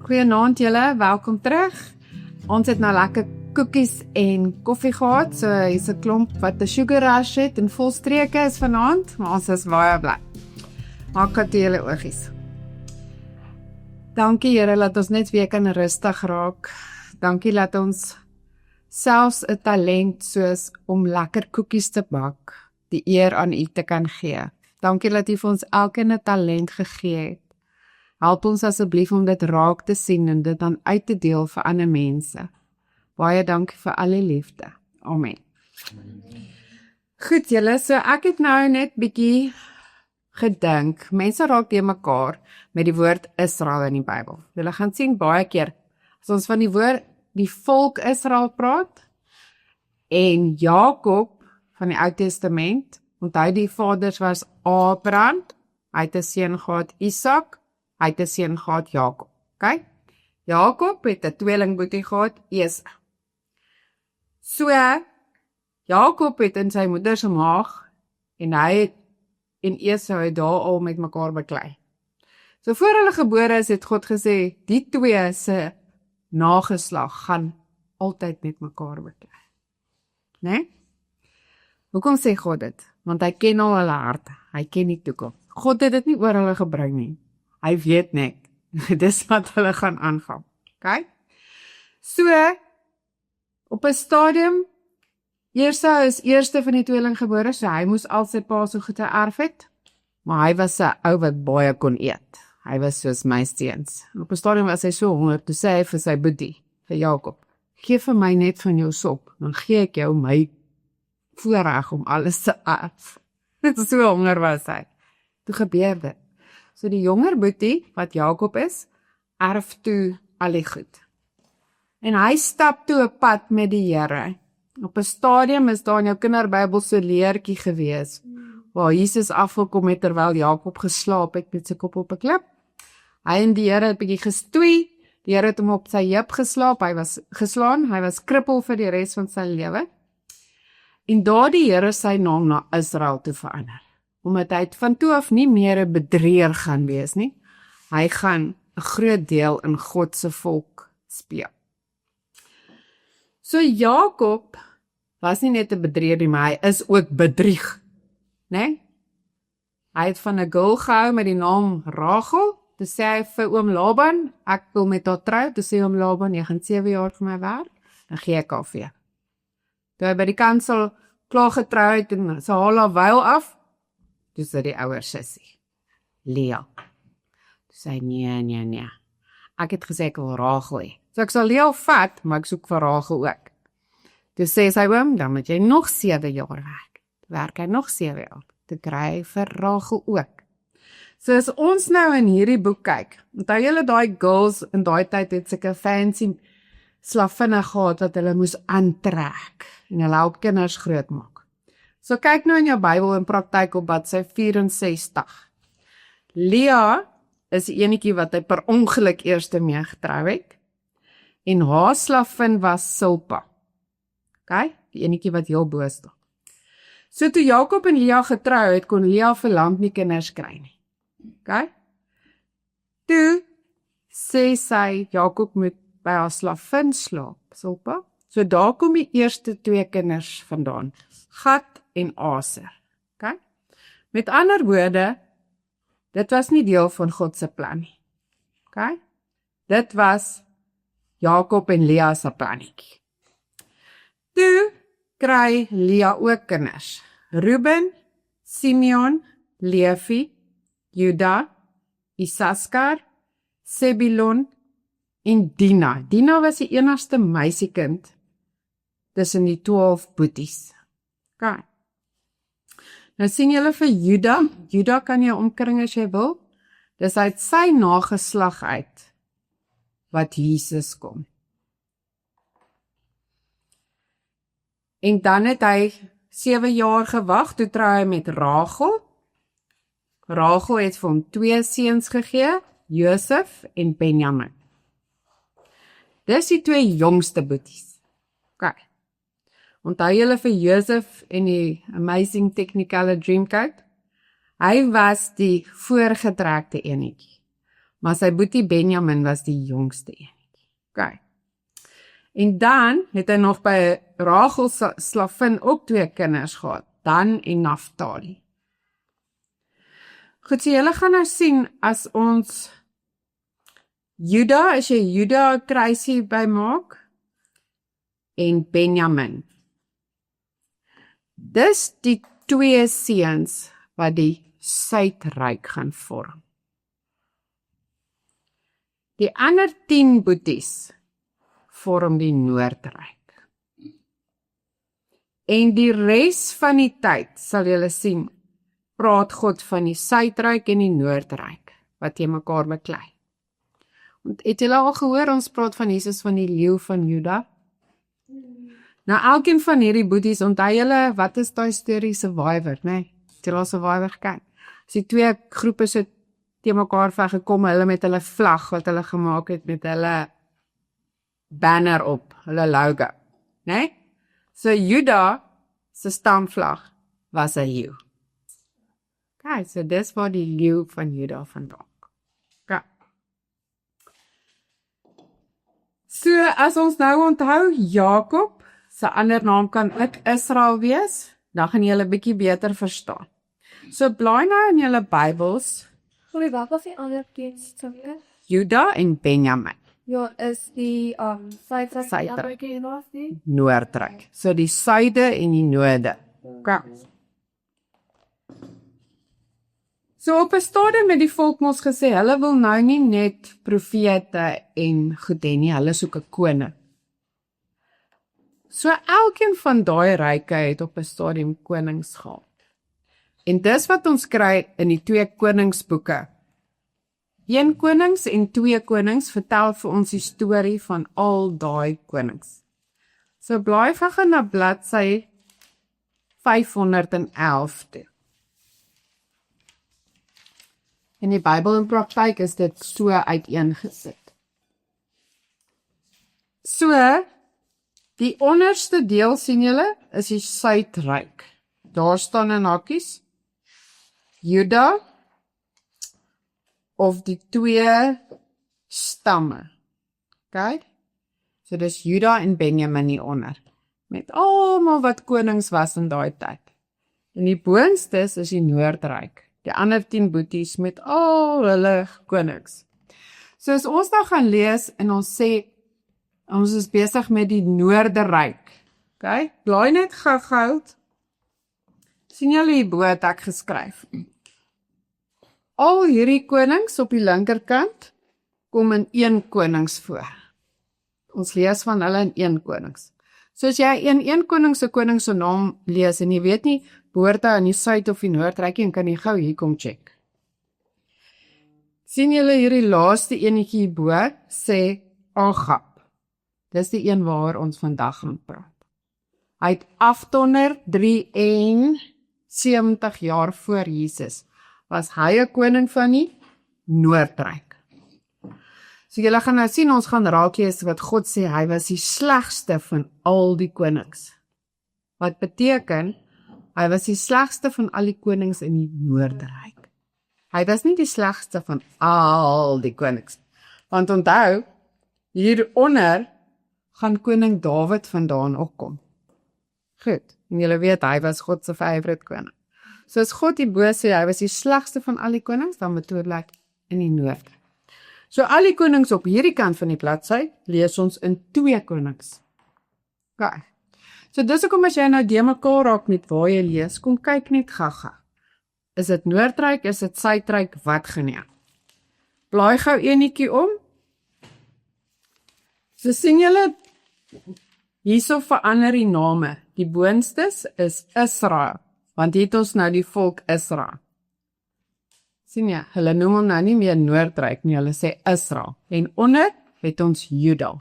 Goeienaand julle, welkom terug. Ons het nou lekker koekies en koffie gehad, so hier's 'n klomp wat 'n sugar rush het en vol streke is vanaand, maar ons is baie bly. Maak dit julle oogies. Dankie Here dat ons net weer kan rustig raak. Dankie dat ons selfs 'n talent soos om lekker koekies te bak, die eer aan U te kan gee. Dankie dat U vir ons elkeen 'n talent gegee het. Help ons asseblief om dit raak te sien en dit dan uit te deel vir ander mense. Baie dankie vir al die liefde. Amen. Goed julle, so ek het nou net bietjie gedink, mense raak te mekaar met die woord Israel in die Bybel. Julle gaan sien baie keer, as ons van die woord die volk Israel praat, en Jakob van die Ou Testament, onthou die vaders was Abraham, hy het 'n seun gehad Isak, hy het 'n seun gehad Jakob. Okay? Jakob het 'n tweelingboetie gehad, Esau. So, Jakob het in sy moeder se maag, en hy het en Esau het daar al met mekaar beklei. So voor hulle gebore is, het God gesê, die twee se nageslag gaan altyd met mekaar beklei. Né? Hoekom sê God dit? Want hy ken al hulle harte, hy ken die toekoms. God het dit nie oor hulle gebring nie. Hy weet net, dis wat hulle gaan aangaan. Okay? So, op 'n stadium, Esau is eerste van die tweelinggebore, so hy moes al sy pa se goede erf het, maar hy was 'n ou wat baie kon eet. Hy was soos my seuns. Op 'n stadium was hy so honger, toe sê hy vir sy boetie, vir Jakob, gee vir my net van jou sop, dan gee ek jou my voorreg om alles te erf. Net so honger was hy. Toe gebeur dit. So die jonger boetie, wat Jakob is, erf toe al die goed. En hy stap toe 'n pad met die Here. Op 'n stadium is daar in jou kinderbybel so leertjie gewees, waar Jesus afgekom het terwyl Jakob geslaap het met sy kop op 'n klip. Hy en die Here het bietjie gestoei, die Here het hom op sy heup geslaap, hy was geslaan, hy was krippel vir die res van sy lewe. En daar die Here sy naam na Israel toe verander. Omdat hy van toe af nie meer 'n bedrieger gaan wees nie. Hy gaan 'n groot deel in God se volk speel. So Jakob was nie net 'n bedrieger nie, maar hy is ook bedrieg. Né? Hy het van 'n girl gehou met die naam Rachel. Toe sê hy vir oom Laban, ek wil met haar trou. Toe sê oom Laban, jy gaan 7 jaar vir my werk, dan gee ek haar vir jou. Toe hy by die kansel klaar getrou het en sy haal haar wyl af, toe sê die ouer sussie, Lea. Toe sê hy, nee. Ek het gesê ek wil Rachel hê. So ek sal Lea vat, maar ek soek vir Rachel ook. Toe sê sy oom, dan moet jy nog 7 jaar werk. Werk hy nog 7 jaar, te kry vir Rachel ook. So as ons nou in hierdie boek kyk, onthou julle daai girls in daai tyd het sulke fancy slavinne gehad wat hulle moes aantrek en hulle help kinders grootmaak. So kyk nou in jou Bybel in praktyk op bladsy 64. Lea is die enetjie wat hy per ongeluk eerste mee getrou het, en haar slavin was Silpa. Okay? Die enetjie wat heel bo staan. So toe Jakob en Lea getrou het, kon Lea vir lank nie kinders kry nie. Okay? Toe sê sy, Jakob moet by haar slavin slaap, Silpa. So daar kom die eerste 2 kinders vandaan, Gad en Aser. Okay? Met ander woorde, dit was nie deel van God se plan nie. Okay? Dit was Jakob en Lea se plannetjie. Toe kry Lea ook kinders. Reuben, Simeon, Levi, Juda, Isaskar, Sebulon en Dina. Dina was die enigste meisiekind tussen die 12 boeties. Okay. Nou sien julle vir Juda. Juda kan jy omkring as jy wil. Dis uit sy nageslag uit wat Jesus kom. En dan het hy 7 jaar gewag, toe trou hy met Rachel. Rachel het vir hom 2 seuns gegee, Josef en Benjamin. Dis die 2 jongste boeties. Okay. Onthou julle vir Josef en die Amazing Technicolor Dreamcoat? Hy was die voorgetrekte enetjie. maar sy boetie Benjamin was die jongste een. Okay. En dan het hy nog by Rachel se slavin ook 2 kinders gehad, Dan en Naftali. Goed, so julle gaan nou sien, as ons Juda, as jy Juda kruisie bymaak, en Benjamin. Dis die 2 seuns wat die Suidryk gaan vorm. Die ander 10 boeties vorm die Noordryk. En die res van die tyd, sal julle sien, praat God van die Suidryk en die Noordryk, wat jy mekaar beklei. Want het julle al gehoor, ons praat van Jesus van die leeu van Juda? Nou, elkeen van hierdie boeties, onthou julle, wat is die storie Survivor, nee? Het julle al Survivor gekyk? As die 2 groepe so teen mekaar gekom, hulle met hulle vlag, wat hulle gemaak het, met hulle banner op, hulle logo, nee? So Juda se stamvlag was 'n leeu. Okay, so dis waar die leeu van Juda vandaan. Okay. So, as ons nou onthou, Jakob, sy ander naam kan ook Israel wees, dan gaan julle bietjie beter verstaan. So, blaai nou in julle Bybels, Sorry, wat was die ander dienste weer? Juda en Benjamin, Ja, is die Suidryk Suidryk. en was die? Noordryk. So, die suide en die noorde. Okay. So, op 'n stadium het die volk mos gesê, hulle wil nou nie net profete en goed hê nie, hulle soek 'n koning. So, elkeen van daai ryke het op 'n stadium konings gehad. En dis wat ons kry in die 2 koningsboeke. 1 Konings en 2 Konings vertel vir ons die storie van al daai konings. So blaai gou na bladsy 511 toe. In die Bybel en praktyk is dit so uiteengesit. So, die onderste deel sien julle is die Suidryk. Daar staan in hakkies Juda of die 2 stamme. Okay? So dis Juda en Benjamin hieronder, met almal wat konings was in daai tyd. En die boonstes is die Noordryk, die ander 10 boeties met al hulle konings. So as ons nou gaan lees en ons sê, ons is besig met die Noorderryk. Okay? Blaai net gou. Sien julle hierbo het ek geskryf. Al hierdie konings op die linkerkant kom in 1 Konings voor. Ons lees van hulle in 1 Konings. So as jy in 1 Konings se koning se naam lees en jy weet nie behoort hy aan die Suid of die Noordryk nie, kan jy gou hier kom check. Sien julle hierdie laaste enetjie hierbo sê Agab. Dis die een waar ons vandag gaan praat. Hy het afdonder 73 jaar voor Jesus. Was hy 'n koning van die Noordryk. So julle gaan nou sien, ons gaan raak lees wat God sê, hy was die slegste van al die konings. Wat beteken, hy was die slegste van al die konings in die Noordryk. Hy was nie die slegste van al die konings. Want onthou, hieronder gaan koning Dawid vandaan ook kom. Goed, en julle weet, hy was God se favourite koning. So as God die bo sê, hy was die slegste van al die konings, dan bedoel in die noord. So al die konings op hierdie kant van die bladsy, lees ons in 2 Konings. Okay. So dis hoekom as jy nou de mekaar raak met waar jy lees, kom kyk net gaga. Is dit Noordryk, is dit Suidryk, wat gaan jy? Blaai gou enetjie om. So sien julle, hierso verander die name. Die boonstes is Israel, want hier het ons nou die volk Israel. Sien jy, hulle noem hom nou nie meer Noordryk nie, hulle sê Israel. En onder het ons Juda.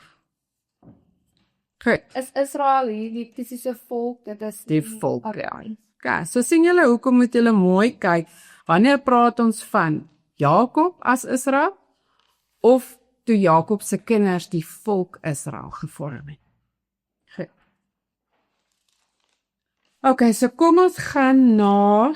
Goed. Is Israel hier die fisiese volk? Dit is Die volk, ja. Okay, so sien julle, hoekom moet julle mooi kyk, wanneer praat ons van Jakob as Israel, of toe Jakob se kinders die volk Israel gevorm het. Goed. Okay, so kom ons gaan na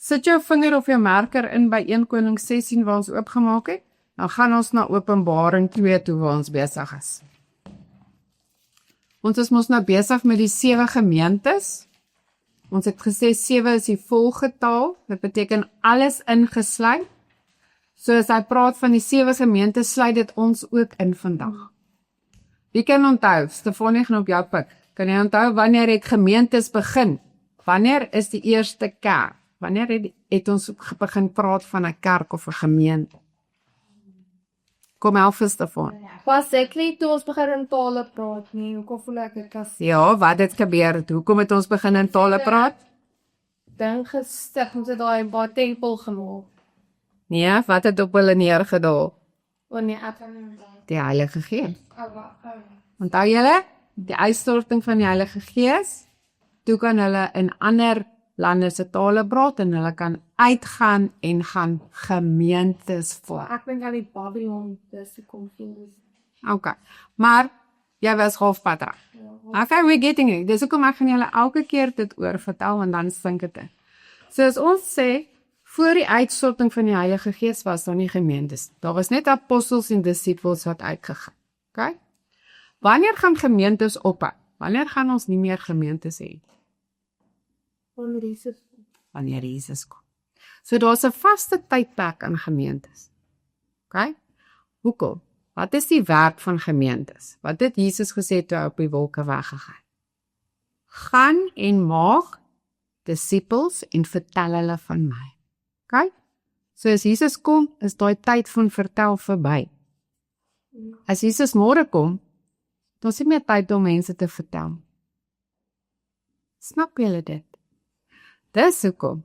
Sit jou vinger of jou marker in by 1 Konings 16 waar ons oopgemaak het. Dan gaan ons na Openbaring 2 toe waar ons besig is. Ons is mos nou besig met die 7 gemeentes. Ons het gesê 7 is die volgetal. Dit beteken alles ingesluit. So as hy praat van die 7 gemeentes, sluit dit ons ook in vandag. Wie kan onthou? Stefanie gaan op jou pik. Kan jy onthou wanneer het gemeentes begin? Wanneer is die eerste kerk? Wanneer het ons begin praat van 'n kerk of 'n gemeente? Kom help vir Stefanie. Was ek nie toe ons begin in tale praat nie. Hoekom voel ek ek as Ja, wat het gebeur? Hoekom het ons begin in tale praat? ding gestig ons het daai baie tempel gemaak. Nee, wat het op hulle neergedaal? Wanneer ek kan nie onthou. Die Heilige Gees. Wag. Onthou julle? Die uitstorting van die Heilige Gees. Toe kan hulle in ander lande se tale praat en hulle kan uitgaan en gaan gemeentes vorm. Ek dink aan die Babylon, dis die confused. Okay. Maar jy was halfpad reg. Okay, we're getting it. Dis hoekom ek gaan julle elke keer dit oor vertel want dan sink dit in. So as ons sê voor die uitstorting van die Heilige Gees was daar nie gemeentes. Daar was net apostels en disippels wat uitgegaan. Okay? Wanneer gaan gemeentes ophou? Wanneer gaan ons nie meer gemeentes hê? Wanneer Jesus kom. So daar's 'n vaste tydperk in gemeentes. OK? Hoekom? Wat is die werk van gemeentes? Wat het Jesus gesê toe hy op die wolke weggegaan? Gaan en maak disippels en vertel hulle van my. OK? So as Jesus kom, is daai tyd van vertel verby. As Jesus môre kom, dan is nie meer tyd om mense te vertel. Snap julle dit? Dis hoekom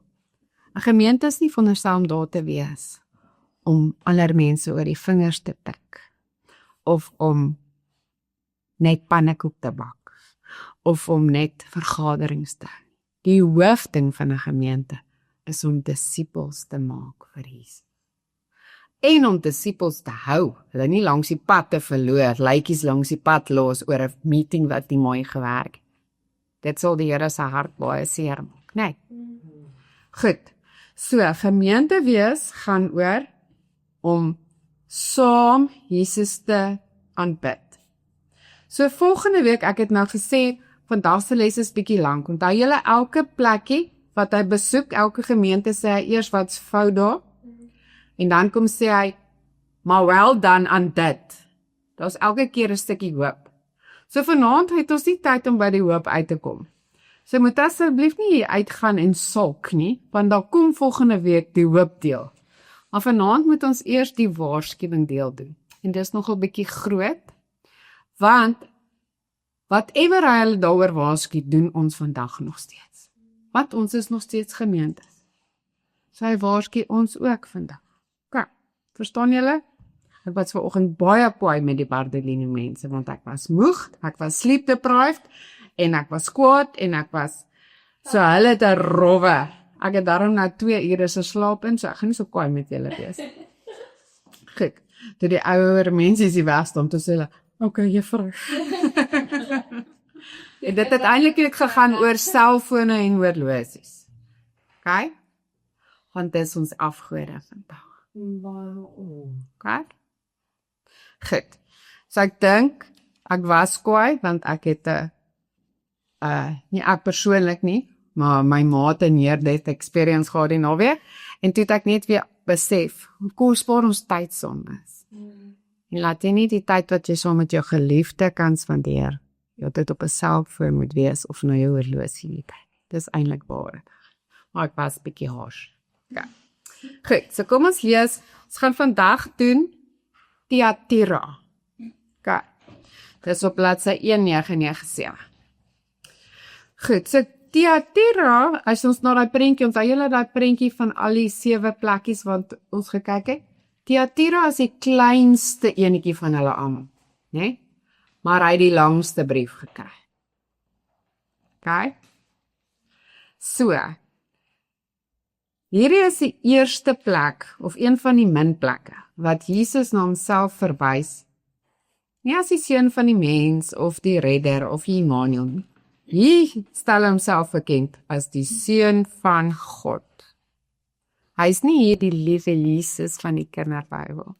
'n gemeente is nie veronderstel om daar te wees om ander mense oor die vingers te tik of om net pannekoek te bak of om net vergaderings te hou. Die hoofding van 'n gemeente is om disippels te maak vir Jesus. En om disippels te hou, hulle nie langs die pad te verloor, lykies langs die pad los oor 'n meeting wat nie mooi gewerk het. Dit sal die Here se hart baie seer maak, nee. Goed, so gemeente wees gaan oor om saam Jesus te aanbid. So volgende week, ek het nou gesê, vandag se les is bietjie lank. Onthou julle elke plekkie wat hy besoek, elke gemeente sê hy eers wat's fout daar. En dan kom sê hy, maar well done aan dit. Daar's elke keer 'n stukkie hoop. So vanaand het ons nie tyd om by die hoop uit te kom. So moet asseblief nie hier uitgaan en sulk nie, want dan kom volgende week die hoop deel. Maar vanaand moet ons eers die waarskuwing deel doen. En dis nogal bietjie groot, want whatever hy hulle daaroor waarsku, doen ons vandag nog steeds. Want ons is nog steeds gemeentes. So hy waarsku ons ook vandag. OK, verstaan julle? Ek was vanoggend baie kwaai met die Bardelini mense, want ek was moeg, ek was sleep deprived, en ek was kwaad, en ek was, so hulle het 'n rowwe. Ek het daarom na 2 ure se slaap in, so ek gaan nie so kwaai met julle wees. Goed, toe die ouer mense is die wegstaan, toe sê hulle, OK, juffrou. En dit het eintlik gegaan oor selfone en horlosies. OK? Want dit is ons afgode vandag. OK? Goed. So ek dink, ek was kwaai, want ek het nie ek persoonlik nie, maar my maat en neer-death experience gehad die naweek, en toe het ek net weer besef, hoe kosbaar ons tyd saam is. En laat jy nie die tyd wat jy saam met jou geliefde kan spandeer, jy dit op 'n selfoon moet wees, of na jou horlosie nie kyk. Dis eintlik waar. Maar ek was bietjie harsh. Ja. Goed, so kom ons lees, ons gaan vandag doen, Thyatira. OK. Dis op bladsy 1997. Goed, so Thyatira, as ons na daai prentjie, onthou julle daai prentjie van al die 7 plekkies wat ons gekyk het? Thyatira is die kleinste enetjie van hulle almal, né? Maar hy het die langste brief gekry. OK? So, hierdie is die eerste plek, of een van die min plekke, wat Jesus na homself verwys, nie as die seun van die mens, of die redder, of die Immanuel nie. Hier stel homself bekend as die seun van God. Hy's nie hier die liewe Jesus van die kinderbybel.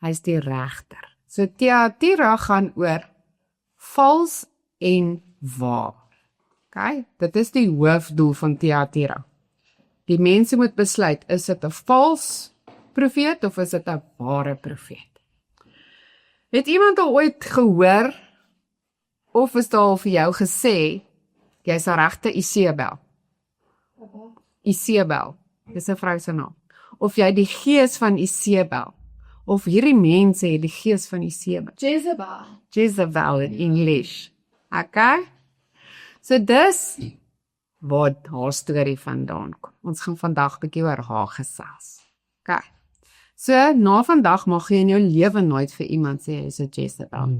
Hy's die regter. So Thyatira gaan oor vals en waar. Okay? Dit is die hoofdoel van Thyatira. Die mense moet besluit, is dit 'n vals profeet of is dit 'n ware profeet? Het iemand al ooit gehoor of is daar al vir jou gesê jy's 'n regte Isebel? Isebel, dis 'n vrou se naam. Of jy die gees van Isebel, of hierdie mense het die gees van Isebel. Jezebel in English. Okay? So dis waar haar storie vandaan kom. Ons gaan vandag 'n bietjie oor haar gesels. Okay. So na vandag mag jy in jou lewe nooit vir iemand sê jy is 'n Jezebel.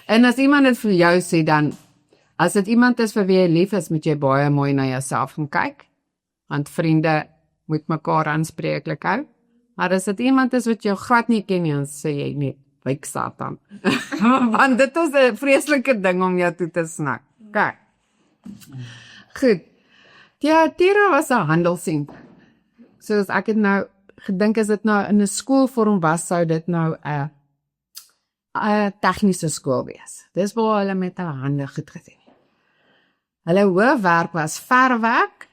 En as iemand dit vir jou sê dan, as dit iemand is vir wie jy lief is, moet jy baie mooi na jouself gaan kyk. Want vriende moet mekaar aanspreeklik hou. Maar as dit iemand is wat jou glad nie ken nie, dan sê jy net, wyk Satan. Want dit is 'n vreeslike ding om jou toe te snak. Okay. Goed. Thyatira was 'n handelsentrum. So as ek het nou gedink as dit nou in 'n skoolvorm was, sou dit nou 'n tegniese skool wees. Dis waar hulle met hulle hande goed gedoen het. Hulle hoofwerk was verfwerk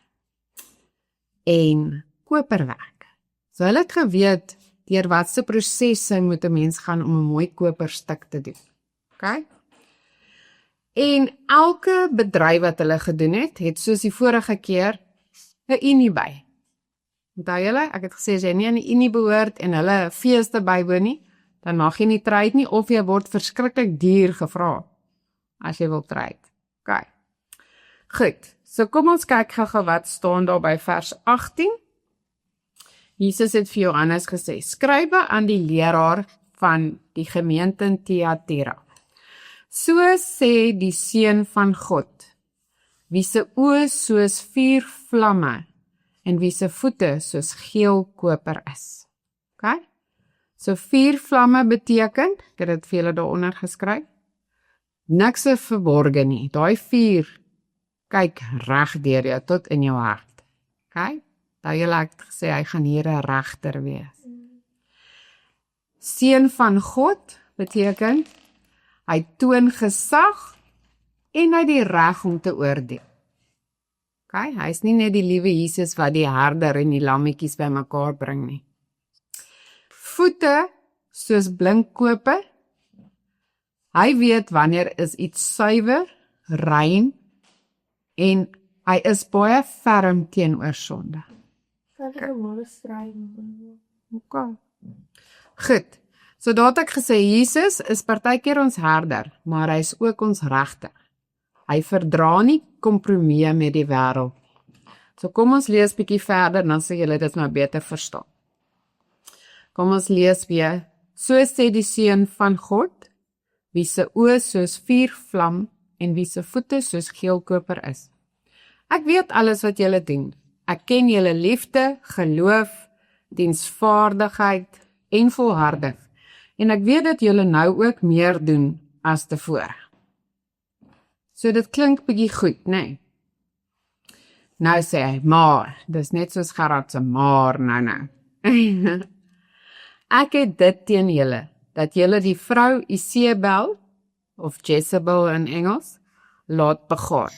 en koperwerk. So hulle het geweet deur watse prosesse moet 'n mens gaan om 'n mooi koperstuk te doen. Okay? En elke bedryf wat hulle gedoen het soos die vorige keer 'n unie by. Onthou julle, ek het gesê as jy nie aan die unie behoort en hulle feeste bywoon nie, dan mag jy nie trou nie of jy word verskriklik duur gevra as jy wil trou. Okay. Goed. So kom ons kyk gou wat staan daar by vers 18. Jesus het vir Johannes gesê, skrywe aan die leraar van die gemeente in Thyatira. So sê die Seun van God, wie se oë soos vuur vlamme en wie se voete soos geel koper is. Okay? So vuur vlamme beteken, ek het dit vir julle daaronder geskryf, niks is verborge nie. Daai vuur kyk reg deur jou tot in jou hart. Okay? Nou julle het gesê hy gaan hier 'n regter wees. Seun van God beteken hy toon gesag en hy die reg om te oordeel. Okay? Hy is nie net die liewe Jesus wat die herder en die lammetjies bymekaar bring nie. Voete soos blink koper. Hy weet wanneer is iets suiwer, rein en hy is baie ferm teenoor sonde. Okay. Goed. So daar het ek gesê Jesus is partykeer ons herder, maar hy is ook ons regter. Hy verdra nie kompromieë met die wêreld. So kom ons lees bietjie verder, dan sal julle dit nou beter verstaan. Kom ons lees weer. So sê die Seun van God, wie se oë soos vuur vlam en wie se voete soos geel koper is. Ek weet alles wat julle doen. Ek ken julle liefde, geloof, diensvaardigheid en volharding. En ek weet dat julle nou ook meer doen as tevore. So dit klink bietjie goed, nee. Nou sê hy, maar, dis net soos Gerard se maar, nou. Ek het dit teen julle, dat julle die vrou Isebel, of Jezebel in Engels, laat begaan.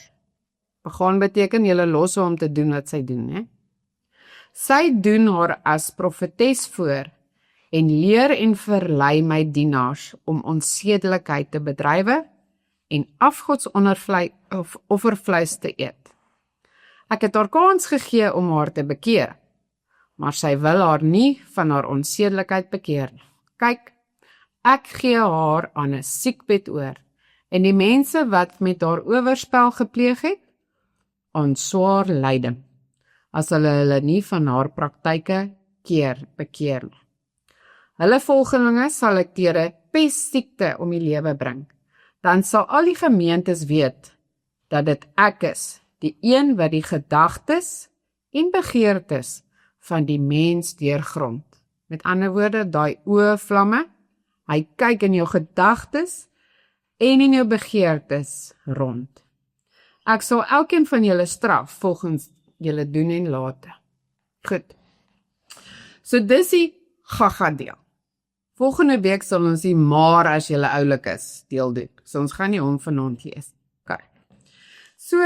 Begaan beteken julle los om te doen wat sy doen, hè? Sy doen haar as profetes voor en leer en verlei my dienaars om onsedelikheid te bedrywe en offervleis te eet. Ek het haar kans gegee om haar te bekeer, maar sy wil haar nie van haar onsedelikheid bekeer nie. Kyk, ek gee haar aan 'n siekbed oor en die mense wat met haar oorspel gepleeg het, aan swaar lyding, as hulle nie van haar praktyke bekeer nie. Hulle volgelinge sal ek deur 'n pestsiekte om die lewe bring. Dan sal al die gemeentes weet dat dit ek is, die een wat die gedagtes en begeertes van die mens deurgrond. Met ander woorde, daai oë vlamme, hy kyk in jou gedagtes en in jou begeertes rond. Ek sal elkeen van julle straf volgens julle doen en late. Goed, So dis die gaga deel. Volgende week sal ons die maar as jy oulik is deel doen. So ons gaan nie hom vanaand lees. Okay. So,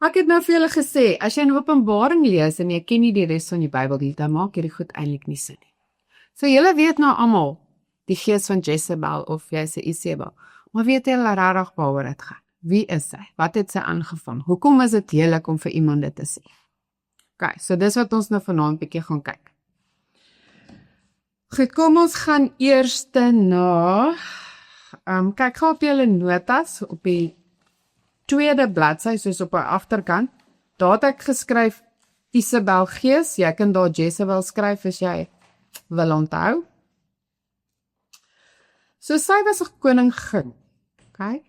ek het nou vir julle gesê, as jy in Openbaring lees en jy ken nie die res van die Bybel nie, dan maak hierdie goed eintlik nie sin nie. So julle weet nou almal die gees van Jezebel of jy sê Isabel, maar weet julle regtig waaroor dit gaan? Wie is sy? Wat het sy aangevang? Hoekom is dit heerlik om vir iemand dit te sê? Okay, so dis wat ons nou vanaand bietjie gaan kyk. Goed, kom ons gaan eers na, kyk gou op julle notas, op die tweede bladsy, soos op die agterkant, daar het ek geskryf, Isabel gees, jy kan daar Jezebel skryf as jy wil onthou. So sy was 'n koningin, okay?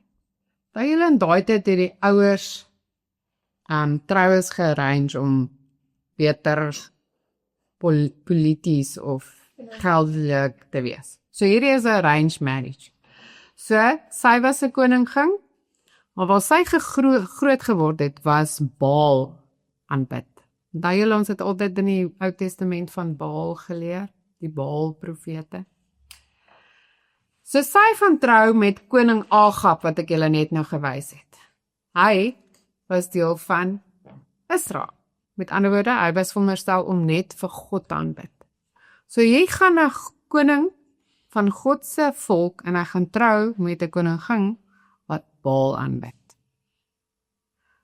Dat julle in daai tyd het die ouers trouens gearrange om beter polities of geldelik te wees. So hierdie is 'n arranged marriage. So sy was 'n koningin, maar waar sy groot geword het, was Baal aanbid. Onthou julle, ons het altyd in die Ou Testament van Baal geleer, die Baal profete. So sy van trou met koning Agab, wat ek julle net nou gewys het. Hy was deel van Israel. Met ander woorde, hy was veronderstel om net vir God te aanbid. So jy gaan na koning van God se volk en hy gaan trou met 'n koningin wat Baal aanbid.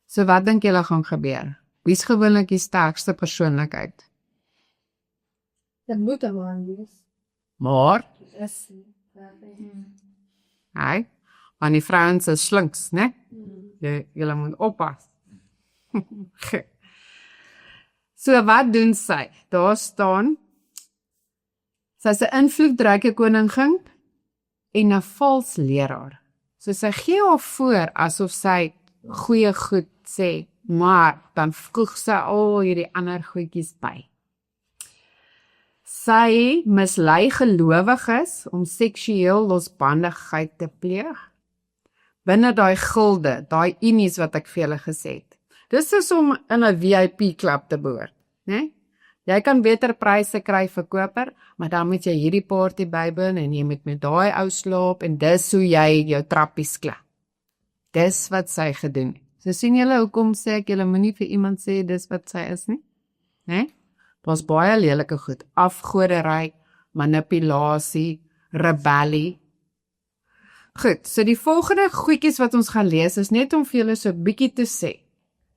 So wat dink julle gaan gebeur? Wie is gewoonlik die sterkste persoonlikheid? Dit moet 'n man wees. Maar, Is hy, want die vrouens is slinks, né? Julle moet oppas. So wat doen sy? Daar staan, sy's 'n invloedryke koningin en 'n vals leraar. So sy gee haar voor asof sy goeie goed sê, maar dan voeg sy al hierdie ander goedjies by. Sy mislei gelowiges om seksueel losbandigheid te pleeg. Binne daai gilde, daai unies wat ek vir julle gesê het. Dis soos om in 'n VIP klub te behoort, né? Jy kan beter pryse kry vir koper, maar dan moet jy hierdie party bywoon en jy moet met daai ou slaap en dis hoe jy jou trappies kla. Dis wat sy gedoen het. So sien julle hoekom sê ek julle moenie vir iemand sê dis wat sy is nie? Né? Daar's baie lelike goed, afgodery, manipulasie, rebellie. Goed, so die volgende goedjies wat ons gaan lees is net om vir julle so 'n bietjie te sê.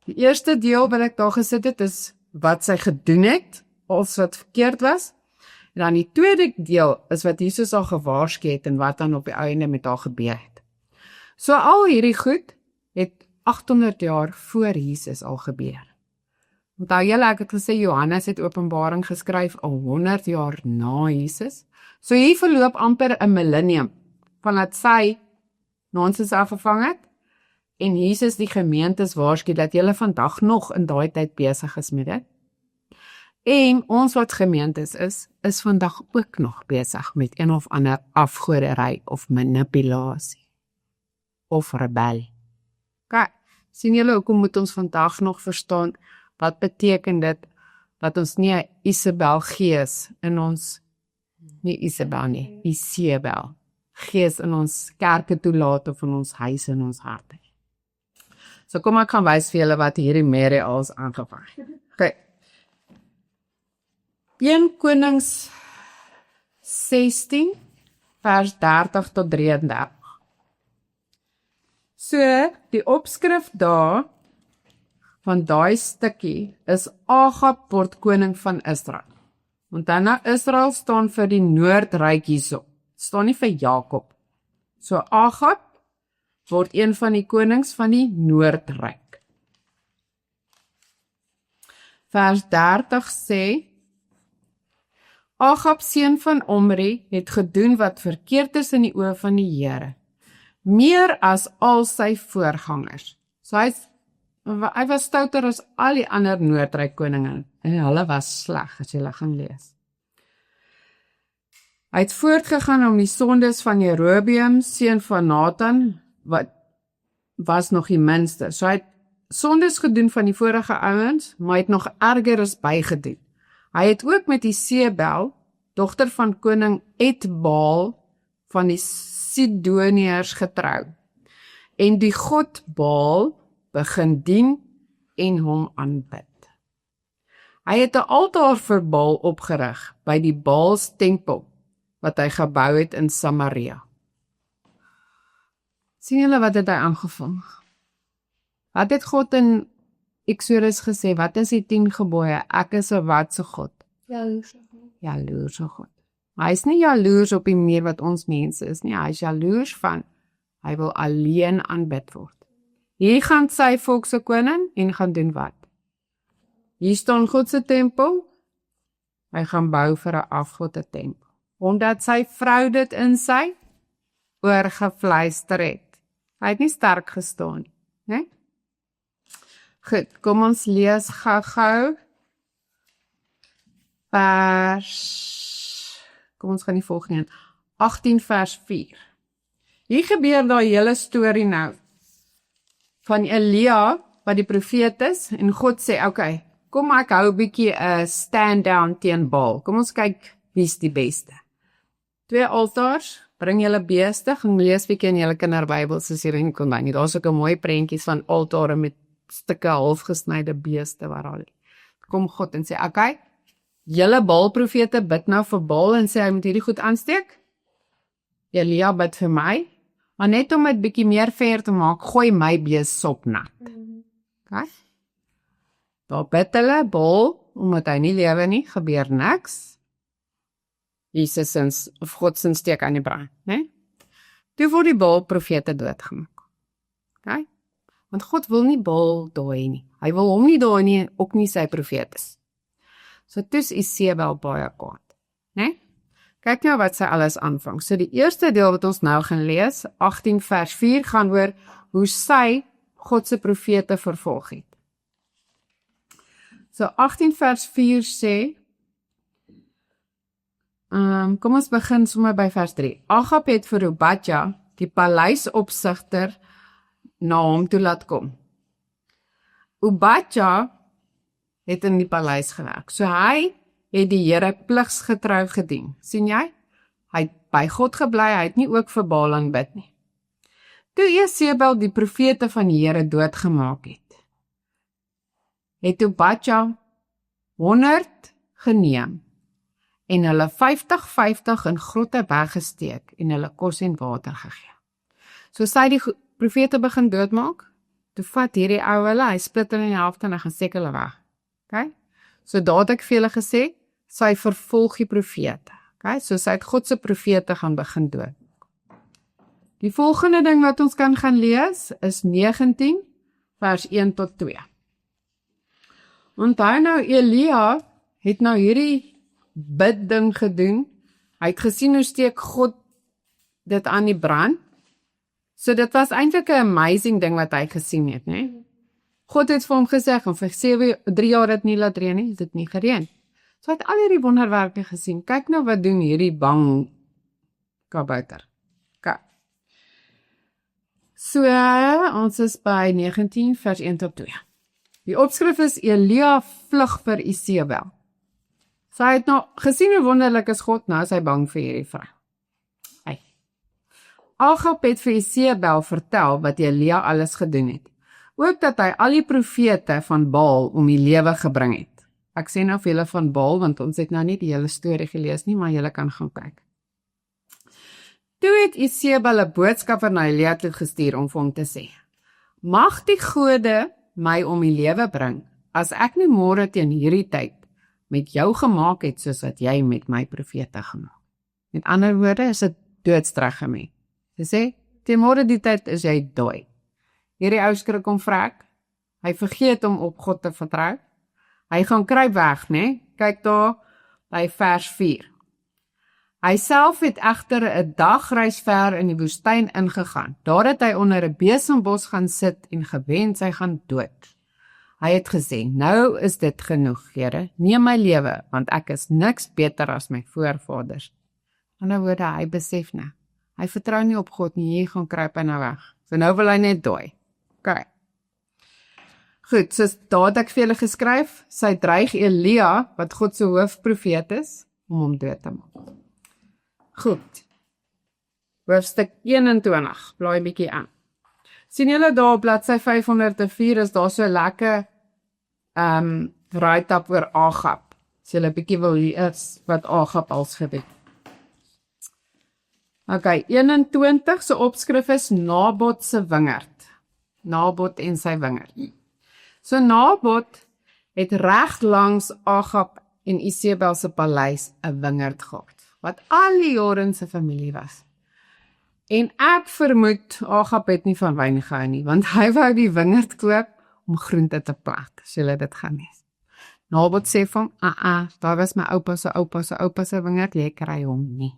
Die eerste deel wat ek daar gesit het is wat sy gedoen het, als wat verkeerd was. En dan die tweede deel is wat Jesus al gewaarsku het en wat dan op die einde met haar gebeur het. So al hierdie goed het 800 jaar voor Jesus al gebeur. Onthou julle, ek het gesê Johannes het Openbaring geskryf al 100 jaar na Jesus. So hier verloop amper 'n millennium vandat sy nonsens afgevang het en Jesus die gemeentes waarsku dat julle vandag nog in daai tyd besig is met dit. En ons wat gemeentes is vandag ook nog besig met een of ander afgodery of manipulasie of rebel. Kyk, sien julle hoekom moet ons vandag nog verstaan wat beteken dit dat ons nie 'n Isabel gees in ons, nie Isabel nie, Isabel gees in ons kerke toelaat of in ons huise en ons harte. So kom ek gaan wys vir julle wat hierdie Mary als aangevang het. Okay. 1 Konings 16 vers 30 tot 33. So, die opskrif daar van daai stukkie is Agab word koning van Israel. Want dan na Israel staan vir die noordryk hierso. Staan nie vir Jakob. So Agab word een van die konings van die noordryk. Vers 30 sê, Agab seun van Omri het gedoen wat verkeerd is in die oë van die Here, meer as al sy voorgangers. So hy was stouter as al die ander noordryk koninge en hulle was sleg as jy gaan lees. Hy het voortgegaan om die sondes van Jerobeam, seun van Nathan, wat was nog die minste. So hy het sondes gedoen van die vorige ouens, maar hy het nog erger as bygedoen. Hy het ook met Isebel, dogter van koning Etbaal van die Sidoniërs getrou. En die god Baal begin dien en hom aanbid. Hy het 'n altaar vir Baal opgerig by die Baals tempel wat hy gebou het in Samaria. Sien julle wat het hy aangevang? Wat het God in Exodus gesê? Wat is die 10 gebooie? Ek is 'n watse God? Jaloerse God. Maar hy is nie jaloers op die manier wat ons mense is nie. Hy is jaloers van, hy wil alleen aanbid word. Hier gaan sy volk se koning en gaan doen wat? Hier staan God se tempel. Hy gaan bou vir 'n afgod 'n tempel. Omdat sy vrou dit in sy oor gefluister het. Hy het nie sterk gestaan nie, né? Goed, kom ons lees gou-gou. Kom ons gaan die volgende een. 18 vers 4. Hier gebeur daai hele storie nou van Elia wat die profeet is en God sê, okay, kom ek hou 'n bietjie 'n stand down teen Baal. Kom ons kyk wie's die beste. 2 altaars, bring julle beeste, gaan lees bietjie in julle kinderbybels as julle nie kon by nie. Daar's ook 'n mooi prentjies van altare met stukke halfgesnyde beeste waar al. Kom God en sê, okay, julle Baal-profete bid nou vir Baal en sê hy moet hierdie goed aansteek. Elia bid vir my, maar net om dit bietjie meer fair te maak, gooi my bees sopnat. Okay? Daar bid hulle Baal, omdat hy nie lewe nie, gebeur niks. Jesus of God se steek aan die brand, né? Toe word die Baal-profete doodgemaak. Okay? Want God wil nie Baal daai nie. Hy wil hom nie daai nie, ook nie sy profetes. So toes Isebel baie kwaad, né? Kyk nou wat sy alles aanvang. So die eerste deel wat ons nou gaan lees, 18 vers 4, gaan oor hoe sy God se profete vervolg het. So 18 vers 4 sê, kom ons begin sommer by vers 3. Agab het vir Obadja, die paleisopsigter, na hom toe laat kom. Obadja het in die paleis gewerk. So hy het die Here pligsgetrou gedien. Sien jy? Hy het by God gebly, hy het nie ook vir Baal aanbid nie. Toe Isebel die profete van die Here doodgemaak het Obadja 100 geneem en hulle 50 in grotte weggesteek en hulle kos en water gegee. So sy die profete begin doodmaak, toe vat hierdie ou hulle, hy split hulle in die helfte en hy gaan steek hulle weg. Okay? So daar het ek vir julle gesê, sy vervolg die profete. Okay? So sy het God se profete gaan begin dood. Die volgende ding wat ons kan gaan lees is 19 vers 1 tot 2. Onthou nou Elia het nou hierdie bidding gedoen. Hy het gesien hoe steek God dit aan die brand. So dit was eintlik 'n amazing ding wat hy gesien het, né? God het vir hom gesê, vir 3 jaar het nie laat reën nie, het dit nie gereën. So hy het al hierdie wonderwerke gesien. Kyk nou wat doen hierdie bang kabouter. Okay. So ons is by 19 vers 1 tot 2. Die opskrif is Elia vlug vir Isebel. Sy het nou gesien hoe wonderlik is God, nou is hy bang vir hierdie vrou. Hey. Agab het vir Isebel vertel wat Elia alles gedoen het. Ook dat hy al die profete van Baal om die lewe gebring het. Ek sê nou vir julle van Baal, want ons het nou nie die hele storie gelees nie, maar julle kan gaan kyk. Toe het Isebel 'n boodskapper na Elia toe gestuur om vir hom te sê, mag die gode my om die lewe bring, as ek nie môre teen hierdie tyd met jou gemaak het, soos wat jy met my profete gemaak. Met ander woorde is dit doodstregement. Sy sê, teen môre die tyd is jy dood. Hierdie ou skrik om vrek, hy vergeet om op God te vertrou, hy gaan kruip weg, né? Kyk daar by vers 4. Hy self het egter 'n dagreis ver in die woestyn ingegaan. Daar het hy onder 'n besembos gaan sit en gewens hy gaan dood. Hy het gesê, nou is dit genoeg, Here, neem my lewe, want ek is niks beter as my voorvaders. In ander woorde, hy besef nou, hy vertrou nie op God nie, hier gaan kruip hy nou weg. So nou wil hy net dooi. Okay. Goed, so daar het ek vir julle geskryf, sy dreig Elia, wat God se hoofprofeet is, om hom dood te maak. Goed. Hoofstuk 21, blaai bietjie aan. Sien julle daar op bladsy 504 is daar so 'n lekker write-up oor Agab. As julle bietjie wil lees wat Agab als gedoen. Okay, 21 se opskrif is Nabot se wingerd. Nabot en sy wingerd. So Nabot het reg langs Agab en Isebel se paleis 'n wingerd gehad, wat al die jare in sy familie was. En ek vermoed Agab het nie van wyn gehou nie, want hy wou die wingerd koop om groente te plant, as julle dit gaan lees. Nabot sê van, daar was my oupa se wingerd, jy kry hom nie.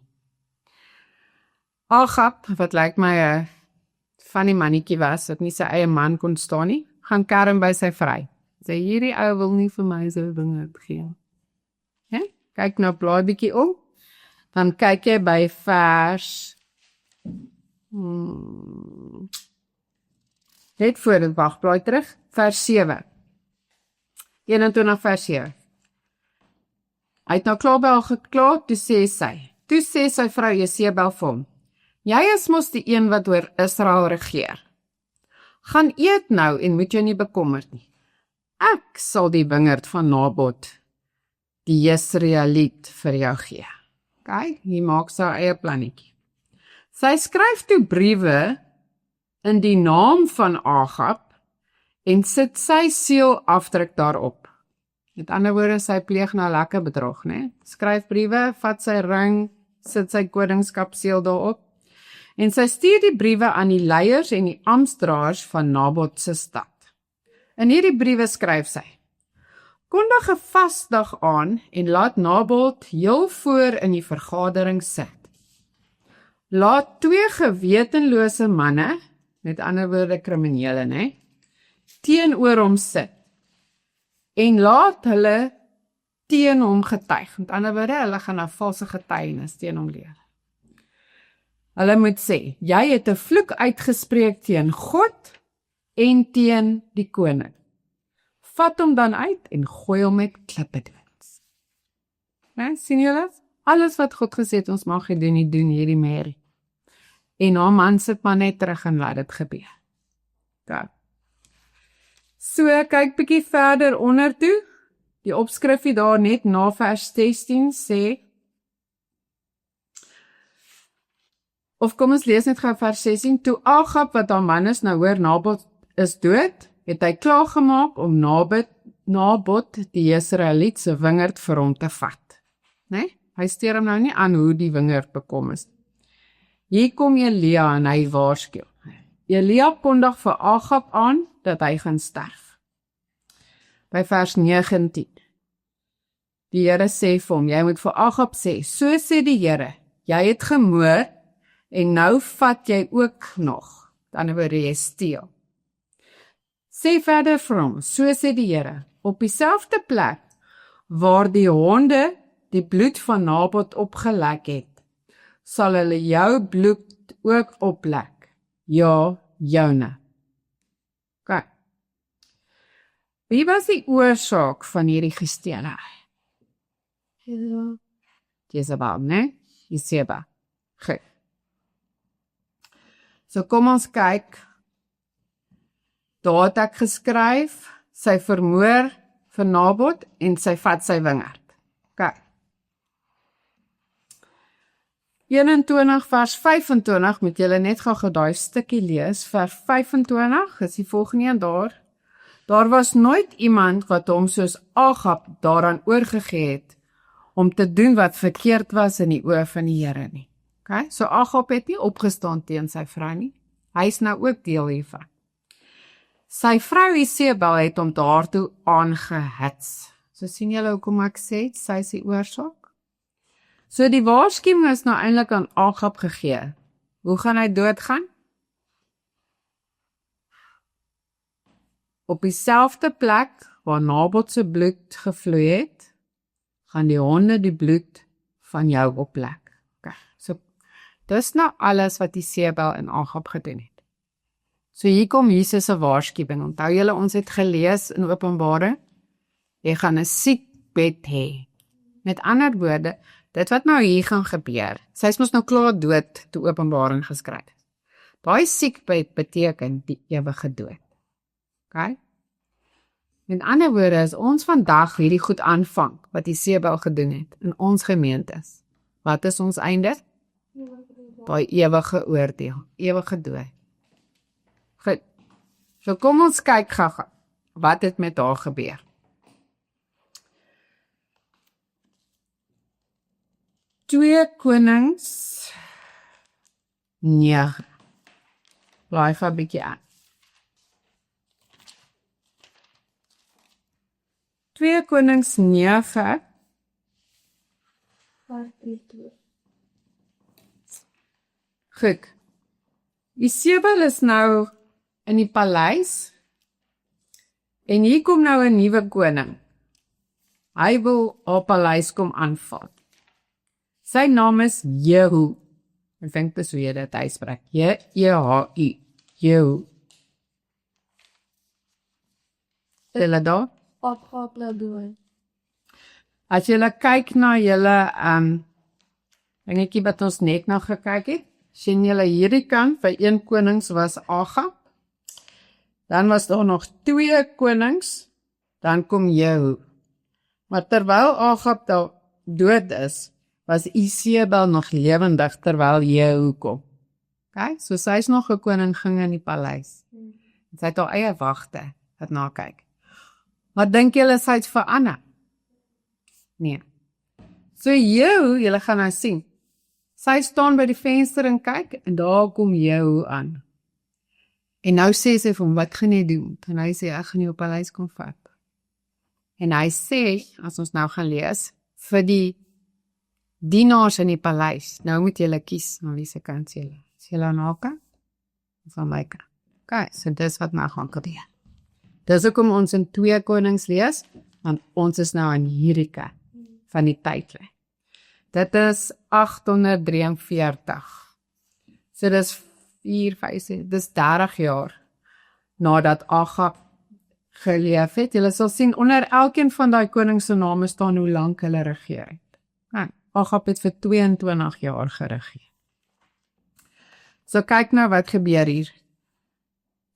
Agab, wat lyk my 'n funny mannetjie was, wat nie sy eie man kon staan nie, gaan kerm by sy vrou. Sê, hierdie ou wil nie vir my so wingerd gee. Ja? Kyk nou blaai bietjie om, dan kyk jy by vers net voor dit wag, blaai terug, vers 7. 21 vers 7. Hy het nou klaar by haar gekla, toe sê sy vrou Jesebel vir hom, jy is mos die een wat oor Israel regeer. Gaan eet nou en moet jou nie bekommer nie. Ek sal die wingerd van Nabot, die Jesreeliet, vir jou gee. Kyk, hier maak sy eie plannetjie. Sy skryf toe briewe in die naam van Agab en sit sy seël afdruk daarop. Met ander woorde, sy pleeg nou lekker bedrog, né? Skryf briewe, vat sy ring, sit sy koningskapseël daarop en sy stuur die briewe aan die leiers en die amptdraers van Nabot se stad. In hierdie briewe skryf sy: kondig 'n vasdag aan en laat Nabot heel voor in die vergadering sit. Laat 2 gewetenlose manne, met ander woorde kriminele, né, teenoor hom sit en laat hulle teen hom getuig. Met ander woorde, hulle gaan 'n valse getuienis teen hom leer. Hulle moet sê, jy het 'n vloek uitgespreek teen God en teen die koning. Vat hom dan uit en gooi hom met klippe dood. Nee, sien julle? Alles wat God gesê het, ons mag doen, nie doen hierdie Mary. En haar man sit maar net terug en laat dit gebeur. Daar. So, kyk bietjie verder onder toe. Die opskrifie daar net na vers 16 sê, of kom ons lees net gou vers 16, toe Agab, wat haar man is, nou hoor Nabot is dood, het hy klaargemaak om Nabot die Jesreeliet se wingerd vir hom te vat. Nee? Hy steur hom nou nie aan hoe die wingerd bekom is. Hier kom Elia en hy waarsku. Elia kondig vir Agab aan dat hy gaan sterf. By vers 19. Die Here sê vir hom, jy moet vir Agab sê, so sê die Here, jy het gemoord en nou vat jy ook nog. Dan word jy steel. Sê verder vir hom, so sê die Here, op dieselfde plek waar die honde die bloed van Nabot opgelek het, sal hulle jou bloed ook oplek. Ja, joune. Kijk. Wie was die oorsaak van hierdie gesteeling? Jezebel, né? Jesebel. Goed. So kom ons kyk. Daar het ek geskryf, sy vermoor vir Nabot en sy vat sy wingerd. Kyk. 21 vers 25, moet julle net gou daai stukkie lees, vers 25, is die volgende een daar. Daar was nooit iemand wat hom soos Agab daaraan oorgegee het, om te doen wat verkeerd was in die oë van die Here nie. Okay? So Agab het nie opgestaan teen sy vrou nie, hy is nou ook deel hiervan. Sy vrou Isebel het hom daartoe aangehits. So sien julle hoekom ek sê, sy is die oorsaak. So die waarskuwing is nou eintlik aan Agab gegee. Hoe gaan hy doodgaan? Op dieselfde plek waar Nabot se bloed gevloei het, gaan die honde die bloed van jou oplek. Okay. So dis nou alles wat Isebel en Agab gedoen het. So hier kom Jesus se waarskuwing. Onthou julle, ons het gelees in Openbaring, jy gaan 'n siekbed hê. Met ander woorde, dit wat nou hier gaan gebeur, sy is mos nou klaar dood toe Openbaring geskryf is. Daai siekbed beteken die ewige dood. OK? Met ander woorde, as ons vandag hierdie goed aanvang, wat Jesebel gedoen het, in ons gemeentes, wat is ons einde? Daai ewige oordeel, ewige dood. Goed, so kom ons kyk gou, wat het met haar gebeur. Twee Konings 9. Blaai vir 'n bietjie aan. 2 Konings 9. Goed. Jesebel is nou in die paleis en hier kom nou 'n nuwe koning. Hy wil haar paleis kom aanval. Sy naam is Jehu. Ek dink dis hoe jy dit uitspreek. Jehu. Jehu. Hulle daar? As jy kyk na julle dingetjie wat ons net nou gekyk het, sien julle hierdie kant vir 1 Konings was Agab. Dan was daar nog 2 konings, dan kom Jehu. Maar terwyl Agab daar dood is, was Jesebel nog lewendig terwyl Jehu kom. OK, so sy is nog 'n koningin in die paleis. Sy het haar eie wagte wat na kyk. Maar dink julle sy het verander? Nee. So Jehu, julle gaan nou sien. Sy staan by die venster en kyk en daar kom Jehu aan. En nou sê sy vir hom, wat gaan jy doen? En hy sê, ek gaan jou paleis kom vat. En hy sê, as ons nou gaan lees, vir die dienaars in die paleis, nou moet julle kies, na wie se kant julle. Is julle aan haar kant? Of aan my kant? OK, so dis wat nou gaan gebeur. Dis hoekom ons in 2 Konings lees, want ons is nou aan hierdie kant van die tydlyn. Dit is 843. So dis 4, 5, 6, dis 30 jaar nadat Agab geleef het. Julle sal sien, onder elkeen van daai konings se name staan hoe lank hulle regeer het. Agab het vir 22 jaar geregeer. So kyk nou wat gebeur hier.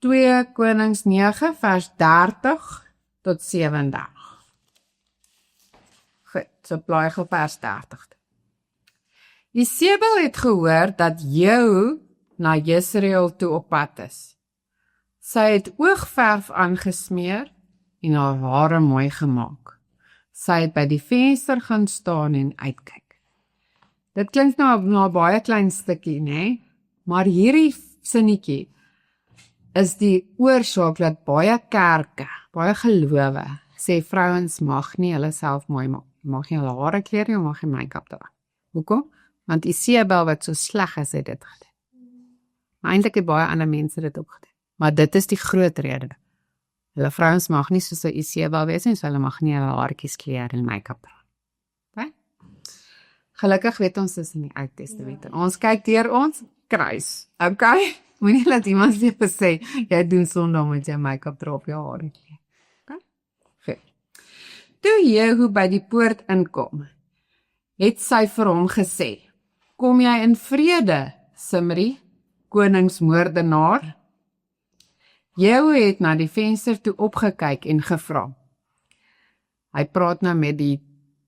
2 Konings 9 vers 30 tot 37. Goed, so blaai gou vers 30. Jesebel het gehoor dat Jehu na Jesreel toe op pad is. Sy het oogverf aangesmeer en haar hare mooi gemaak. Sy het by die venster gaan staan en uitkyk. Dit klink nou na 'n baie klein stukkie, né? Maar hierdie sinnetjie is die oorsaak dat baie kerke, baie gelowe, sê vrouens mag nie hulle self mooi maak. Mag nie hulle hare kleur nie, mag nie make-up dra. Hoekom? Want Jesebel wat so sleg is, het dit gedoen. Maar eintlik het baie ander mense dit ook gedoen. Maar dit is die groot rede. Hulle vrouens mag nie soos 'n Jesebel wees nie, so hulle mag nie hulle haartjies kleur en make-up dra. Okay? Gelukkig weet ons dis in die Ou Testament. Ons kyk deur ons kruis. Okay? Moenie laat iemand vir jou sê, jy doen sonde met jou make-up dra op jou hare. Okay? Goed. Toe Jehu by die poort inkom, het sy vir hom gesê, kom jy in vrede, Simri, koningsmoordenaar? Jehu het na die venster toe opgekyk en gevra. Hy praat nou met die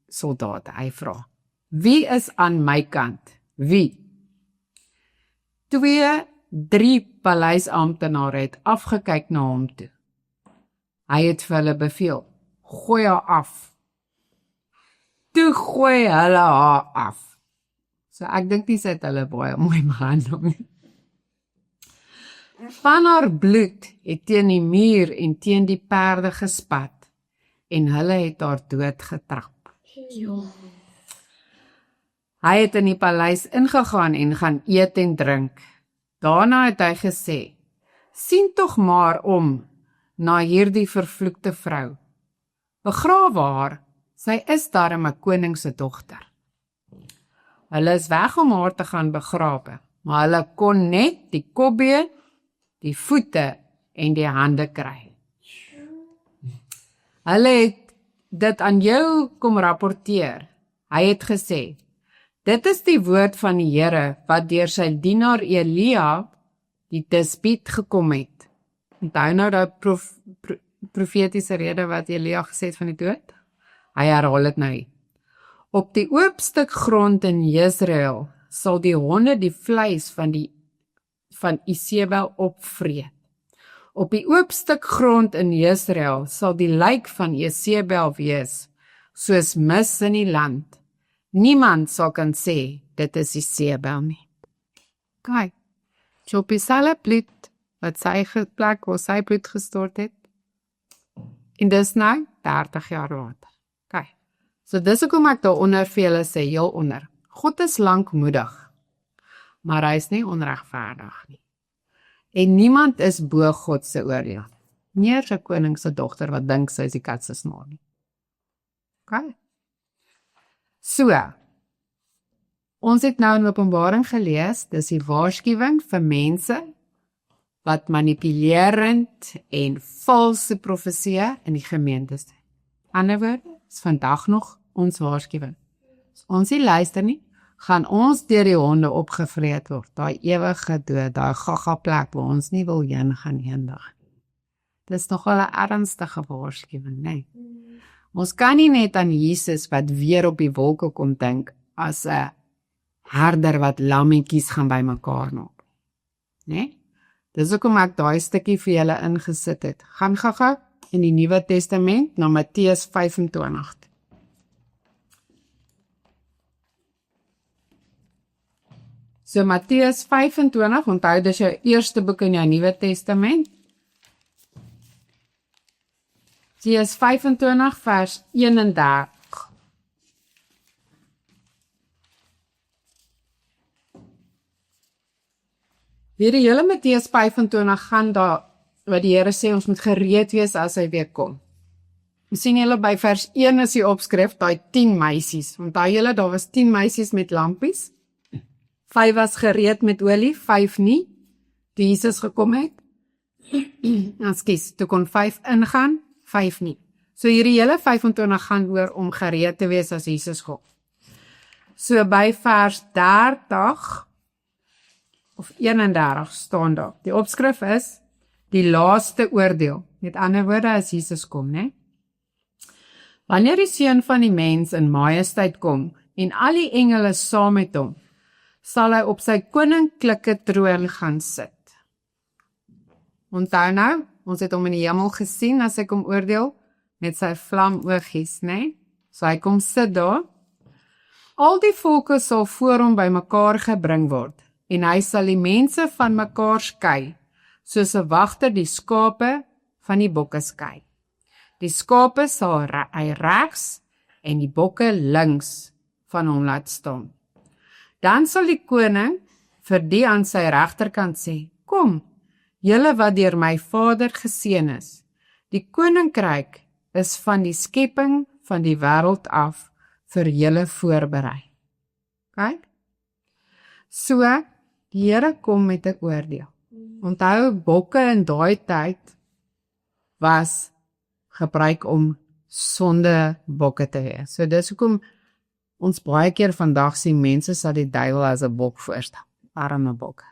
soldate, hy vra, wie is aan my kant? Wie? 2, 3 paleisamptenare het afgekyk na hom toe. Hy het vir hulle beveel, gooi haar af. Toe gooi hulle haar af. So ek dink nie sy het hulle baie mooi behandel nie. Van haar bloed het teen die muur en teen die perde gespat en hulle het haar dood getrap. Hy het in die paleis ingegaan en gaan eet en drink. Daarna het hy gesê, sien tog maar om na hierdie vervloekte vrou. Begrawe haar, sy is darem 'n koning se dogter. Hulle is weg om haar te gaan begrawe, maar hulle kon net die kopbeen, die voete en die hande kry. Hulle het dit aan jou kom rapporteer. Hy het gesê, dit is die woord van die Here wat deur sy dienaar Elia die Tisbiet gekom het. Onthou nou daai profetiese rede wat Elia gesê het van die dood? Hy herhaal dit nou hier. Op die oop stuk grond in Jezreel sal die honde die vleis van Isebel opvreet. Op die oop stuk grond in Jezreel sal die lijk van Isebel wees, soos mis in die land. Niemand sal kan sê, dit is Isebel nie. Kyk, so op dieselfde bloed, wat sy plek waar sy bloed gestort het, en dis nou 30 jaar later. Kyk, so dis hoekom ek daar onder vir julle sê, heel onder, God is lankmoedig, maar hy is nie onregverdig nie. En niemand is bo God se oordeel. Nie eers 'n koning se dogter wat dink sy is die kat se snaar nie. OK? So, ons het nou in Openbaring gelees, dis die waarskuwing vir mense wat manipulerend en valse profeseë in die gemeente is. Ander woorde, is vandag nog ons waarskuwing. As ons nie luister nie, gaan ons deur die honde opgevreet word, daai ewige dood, daai gaga plek waar ons nie wil heen gaan eendag. Dis nogal 'n ernstige waarskuwing, nee. Ons kan nie net aan Jesus wat weer op die wolke kom dink as 'n herder wat lammetjies gaan bymekaar maak. Nee? Dis hoekom ek daai stukkie vir julle ingesit het. Gaan gaga in die Nuwe Testament na Matteus 25. So Matteus 25, onthou dis jou eerste boek in jou Nuwe Testament. Matteus 25 vers 31. Weer die hele Matteus 25 gaan daar, wat die Here sê, ons moet gereed wees as hy weer kom. Ons sien julle by vers 1 is die opskrif, daai 10 meisies. Onthou julle, daar was 10 meisies met lampies. 5 was gereed met olie, 5 nie, toe Jesus gekom het. Toe kon 5 ingaan, 5 nie. So hierdie hele 25 gaan oor om gereed te wees as Jesus kom. So by vers 30 of 31 staan daar. Die opskrif is die laaste oordeel. Met ander woorde as Jesus kom, né? Wanneer die Seun van die mens in majesteit kom en al die engele saam met hom, sal hy op sy koninklike troon gaan sit. Onthou nou, ons het hom in die hemel gesien as hy kom oordeel met sy vlamoogies, né? So hy kom sit daar. Al die volke sal voor hom bymekaar gebring word en hy sal die mense van mekaar skei, soos 'n wagter die skape van die bokke skei. Die skape sal hy regs en die bokke links van hom laat staan. Dan sal die koning vir die aan sy regterkant sê, kom, julle wat deur my Vader geseën is, die koninkryk is van die skepping van die wêreld af vir julle voorberei. Kyk, so, die Here kom met 'n oordeel. Onthou, bokke in daai tyd was gebruik om sonde bokke te wees. So dis hoekom ons baie keer vandag sien mense sal die duiwel as 'n bok voorstel. Arme bok.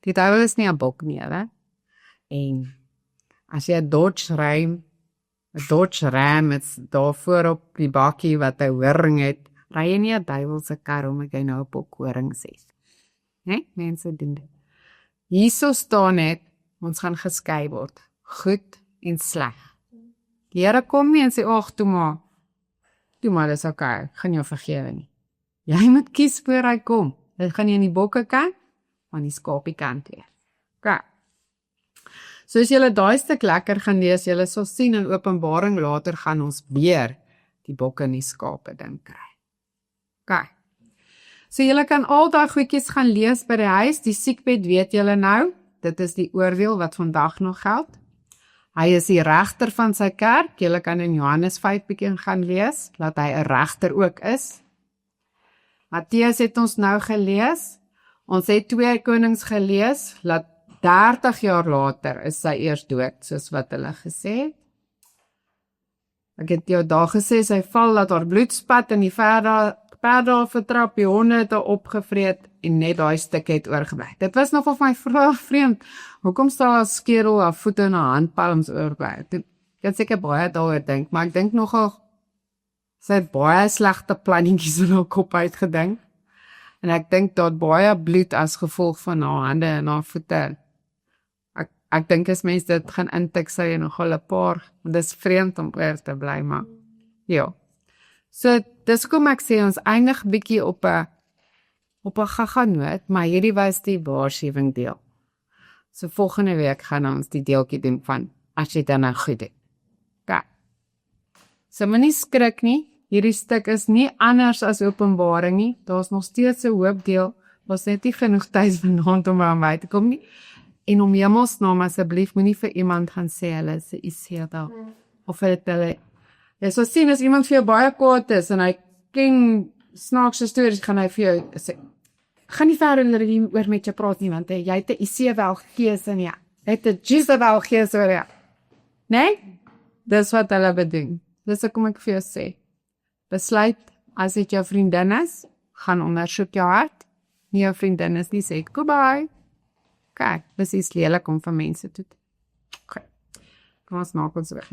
Die duiwel is nie 'n bok nie, hè? En as jy 'n Dodge Ram het daar voor op die bakkie wat 'n horing het, ry jy nie 'n duiwel se kar om jy nou 'n bok horing sê. Nee, mense doen dit. Hierso staan net, ons gaan geskei word, goed en sleg. Die Here kom nie en sê, ag, toe maar, dis okay, ek gaan jou vergewe nie. Jy moet kies voor hy kom. Dit gaan jy in die bokke kant, aan die skapie kant weer. Okay. So as julle daai stuk lekker gaan lees, julle sal sien in Openbaring later gaan ons weer die bokke en die skape ding kry. Okay. So julle kan al daai goedjies gaan lees by die huis, die siekbed weet julle nou, dit is die oordeel wat vandag nog geld. Hy is die regter van sy kerk, julle kan in Johannes 5 bietjie gaan lees, dat hy 'n regter ook is. Matteus het ons nou gelees, Ons het 2 Konings gelees, dat 30 jaar later is sy eers dood, soos wat hulle gesê het. Ek het jou daar gesê, sy val dat haar bloed spat en die perde vertrap, die honde het haar opgevreet en net daai stuk het oorgebly. Dit was nog vir my vreemd. Hoekom staan haar skedel, haar voete en haar handpalms oorbly? Ek het seker baie daaroor dink, maar ek dink nogal sy het baie slegte plannetjies in haar kop uitgedink. En ek dink dat baie bloed as gevolg van haar hande en haar voete. Ek dink as mens dit gaan intik, sou jy nogal 'n paar, want dis vreemd om oor te bly, maar ja. So, dis kom ek sê, ons eindig bietjie op 'n gaga noot, maar hierdie was die waarskuwing deel. So, volgende week gaan ons die deeltjie doen van, as jy dan nou goed doen. Okay. So, moenie skrik nie, hierdie stuk is nie anders as Openbaring nie, daar is nog steeds 'n hoop deel, was net nie genoeg tyd vanaand om aan my te kom nie. En om hemelsnaam asseblief moenie vir iemand gaan sê hulle is 'n Iseda of hulle jy sal sien as iemand vir jou baie kwaad is en hy ken snaakse stories, gaan hy vir jou sê gaan nie verder oor met jou praat nie, want jy het 'n Isebel gees in jou. Jy het 'n Jezebel gees oor jou. Nee? Dis wat hulle bedoel. Dis wat kom ek vir jou sê. Besluit as dit jou vriendin is, gaan ondersoek jou hart. Nie jou vriendin is nie, sê goodbye. Okay, dis iets lelik om van mense toe. Okay, kom ons maak ons weg.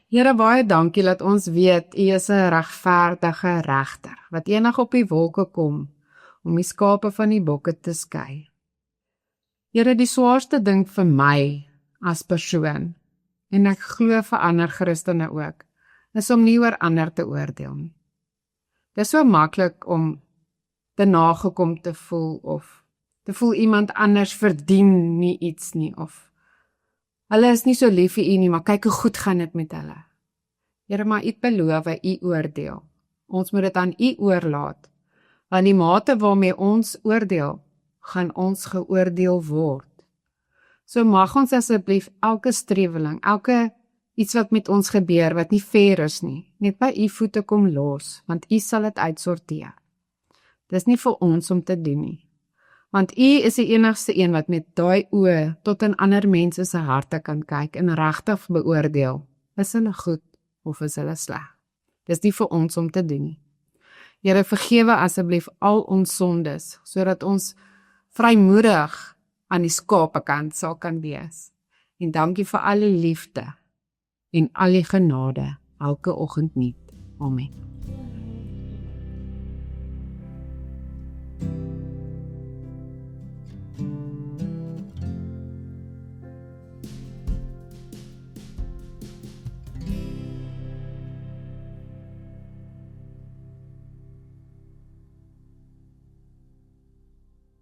Here, baie dankie dat ons weet, U is 'n regverdige regter, wat eendag op die wolke kom, om die skape van die bokke te skei. Here, die swaarste ding vir my, as persoon, en ek glo vir ander Christene ook, is om nie oor ander te oordeel nie. Dit is so maklik om te nagekom te voel, of te voel iemand anders verdien nie iets nie, of hulle is nie so lief vir U nie, maar kyk hoe goed gaan dit met hulle. Here, maar U het beloof, U oordeel. Ons moet dit aan U oorlaat, want die mate waarmee ons oordeel, gaan ons geoordeel word. So mag ons asseblief elke streweling, elke iets wat met ons gebeur, wat nie fair is nie, net by U voete kom los, want U sal dit uitsorteer. Dis nie vir ons om te doen nie. Want U is die enigste een wat met daai oë tot in ander mense se harte kan kyk en regtig beoordeel, is hulle goed of is hulle sleg. Dis nie vir ons om te doen nie. Here, vergewe asseblief al ons sondes, sodat ons vrymoedig aan die skapekant sal kan wees. En dankie vir al die liefde en al die genade, elke oggend nuut. Amen.